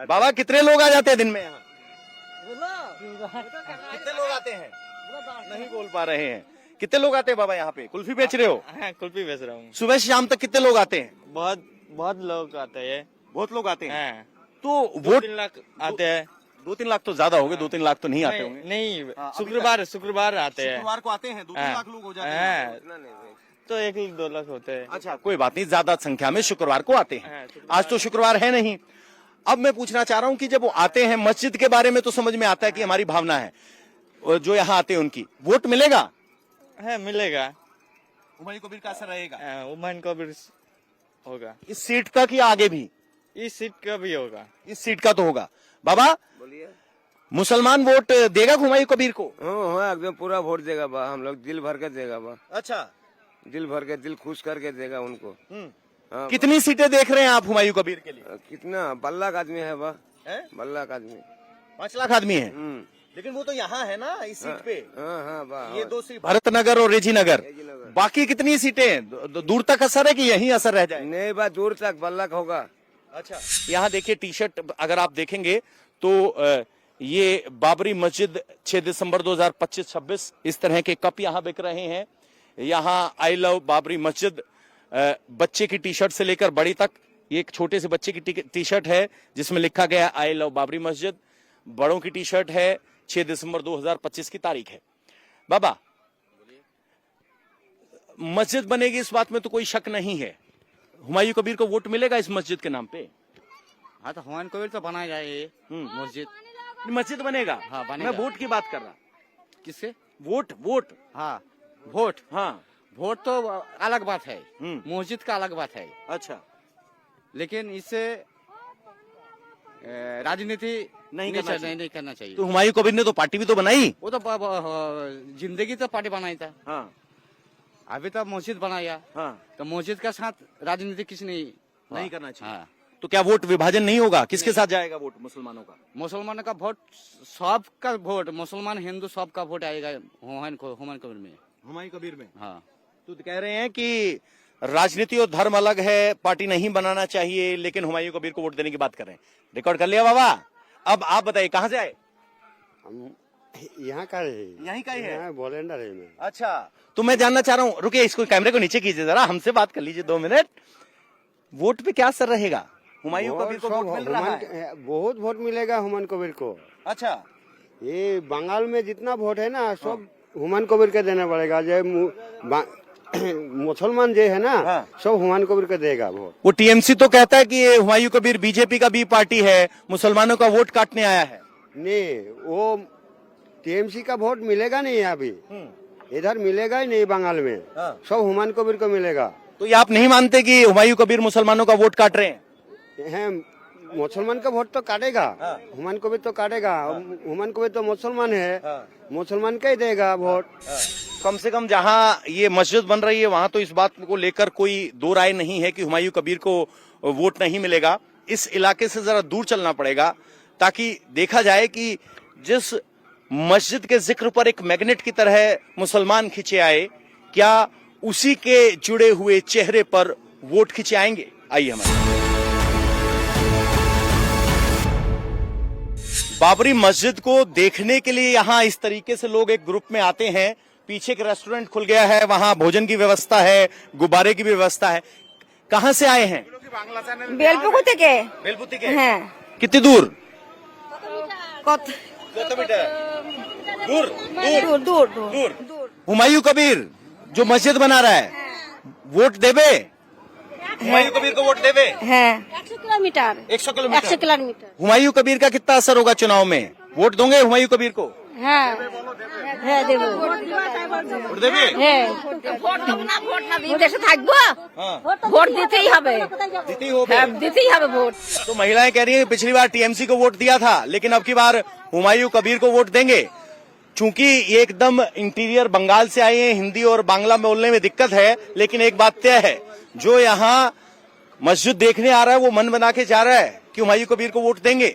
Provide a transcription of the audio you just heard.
बाबा कितने लोग आ जाते हैं दिन में यहाँ? कितने लोग आते हैं? नहीं बोल पा रहे हैं। कितने लोग आते हैं बाबा यहाँ पे? कुल्फी बेच रहे हो? हाँ, कुल्फी बेच रहा हूँ। सुबह से शाम तक कितने लोग आते हैं? बहुत लोग आते हैं। बहुत लोग आते हैं। हाँ, तो वोट 2-3 लाख आते हैं। 2-3 लाख तो ज्यादा हो गए, 2-3 लाख तो नहीं आते होंगे। नहीं, हाँ, शुक्रवार आते हैं। शुक्रवार को आते हैं, 2-3 हाँ, लाख लोग हो जाते हाँ, हैं। तो 1-2 लाख होते हैं। अच्छा, कोई बात नहीं, ज्यादा संख्या में शुक्रवार को आते हैं। हाँ, शुक्रवार। आज तो शुक्रवार है नहीं। अब मैं पूछना चाह रहा हूँ कि जब वो आते हैं, मस्जिद के बारे में तो समझ में आता है कि हमारी भावना है, और जो यहाँ आते हैं उनकी वोट मिलेगा? है, मिलेगा। हुमायूं कबीर का असर रहेगा हुमायूं कबीर होगा इस सीट का कि आगे भी? इस सीट का भी होगा। इस सीट का तो होगा। बाबा बोलिए। मुसलमान वोट देगा हुमायूं कबीर को? हाँ, एकदम पूरा वोट देगा बा, हम लोग दिल भर के देगा बा, अच्छा, दिल भर के, दिल खुश करके देगा उनको। हाँ, कितनी सीटें देख रहे हैं आप हुमायूं कबीर के लिए? कितना 12 लाख आदमी है बा, है? 12 लाख आदमी। 5 लाख आदमी है। हम्म, लेकिन वो तो यहाँ है ना, इस सीट पे। हाँ बा, ये 2 सीट भरतनगर और रेजीनगर। रेजीनगर। बाकी कितनी सीटें दूर तक असर है कि यहीं असर रह जाए? नहीं बा, दूर तक 12 लाख होगा। अच्छा, यहाँ देखिए टी शर्ट अगर आप देखेंगे तो ये बाबरी मस्जिद 6 दिसंबर 2025-26 इस तरह के कप यहाँ बिक रहे हैं। यहाँ आई लव बाबरी मस्जिद, बच्चे की टी शर्ट से लेकर बड़ी तक, ये एक छोटे से बच्चे की टी शर्ट है जिसमें लिखा गया आई लव बाबरी मस्जिद। बड़ों की टी शर्ट है, 6 दिसंबर 2025 की तारीख है। बाबा, मस्जिद बनेगी इस बात में तो कोई शक नहीं है। हुमायूं कबीर को वोट मिलेगा इस मस्जिद के नाम पे? हाँ, तो हुमायूं कबीर तो बनाया जाए मस्जिद। मस्जिद बनेगा? हाँ, बनेगा। मैं वोट की बात कर रहा। किससे? वोट। हाँ, वोट। हाँ, वोट तो अलग बात है, हम्म। मस्जिद का अलग बात है। अच्छा, लेकिन इससे राजनीति नहीं करना चाहिए। तो हुमायूं कबीर ने तो पार्टी भी तो बनाई। वो तो जिंदगी तो पार्टी बनाई था, हाँ, अभी तो मस्जिद बनाया। हाँ, तो मस्जिद का साथ राजनीति किस नहीं करना चाहिए। हाँ, तो क्या वोट विभाजन नहीं होगा? किसके साथ जाएगा वोट मुसलमानों का? मुसलमानों का वोट, सबका वोट, मुसलमान हिंदू सबका वोट आएगा हुमायूं कबीर में। हुमायूं कबीर में? हाँ, तो कह रहे हैं कि राजनीति और धर्म अलग है, पार्टी नहीं बनाना चाहिए, लेकिन हुमायूं कबीर को वोट देने की बात कर रहे हैं। रिकॉर्ड कर लिया बाबा। अब आप बताइए कहाँ से आए? यहाँ का है, यहीं का ही है। यहाँ वॉलेंडर है मैं। अच्छा, तो मैं जानना चाह रहा हूँ, रुकिए इसको, कैमरे को नीचे कीजिए जरा, हमसे बात कर लीजिए 2 मिनट। वोट पे क्या असर रहेगा? हुमायूं कबीर को वोट मिल रहा है? बहुत वोट मिलेगा हुमायूं कबीर को। अच्छा, ये बंगाल में जितना वोट है ना, सब हुमायूं कबीर के देना पड़ेगा। जो मुसलमान जो है ना, सब हुमायूं कबीर को देगा वोट। वो टीएमसी तो कहता है कि ये हुमायूं कबीर बीजेपी का भी पार्टी है, मुसलमानों का वोट काटने आया है। नहीं, वो टीएमसी का वोट मिलेगा नहीं अभी, इधर मिलेगा ही नहीं बंगाल में। सब हुमायूं कबीर को मिलेगा। तो ये आप नहीं मानते कि हुमायूं कबीर मुसलमानों का वोट काट रहे हैं? मुसलमान का वोट तो काटेगा, हुमायूं कबीर तो काटेगा। हुमायूं कबीर तो मुसलमान है, मुसलमान का ही देगा वोट। कम से कम जहाँ ये मस्जिद बन रही है वहां तो इस बात को लेकर कोई दो राय नहीं है कि हुमायूं कबीर को वोट नहीं मिलेगा। इस इलाके से जरा दूर चलना पड़ेगा ताकि देखा जाए कि जिस मस्जिद के जिक्र पर एक मैग्नेट की तरह मुसलमान खिंचे आए, क्या उसी के जुड़े हुए चेहरे पर वोट खिंचे आएंगे? आइए हमारे बाबरी मस्जिद को देखने के लिए यहाँ इस तरीके से लोग एक ग्रुप में आते हैं। पीछे एक रेस्टोरेंट खुल गया है, वहाँ भोजन की व्यवस्था है, गुब्बारे की भी व्यवस्था है। कहाँ से आए हैं? बेलपुकुती के। बेलपुती के? हाँ। कितनी दूर? दूर दूर दूर दूर। हुमायूं कबीर जो मस्जिद बना रहा है, वोट देवे? हुमायूं कबीर को वोट देवे? 100 kilometre. 100 kilometre. 100 kilometre. Humayun Kabir का कितना असर होगा चुनाव में? वोट दोगे हुमायूं कबीर को? हाँ, देबो। वोट देवे? ভোট দিতেই হবে। দিতেই হবে ভোট। तो महिलाएं कह रही हैं पिछली बार टीएमसी को वोट दिया था, लेकिन अब की बार हुमायूं कबीर को वोट देंगे। चूंकि ये एकदम इंटीरियर बंगाल से आए हैं, हिंदी और बांग्ला में बोलने में दिक्कत है, लेकिन एक बात तय है, जो यहाँ मस्जिद देखने आ रहा है वो मन बना के जा रहा है कि हुमायूं कबीर को वोट देंगे।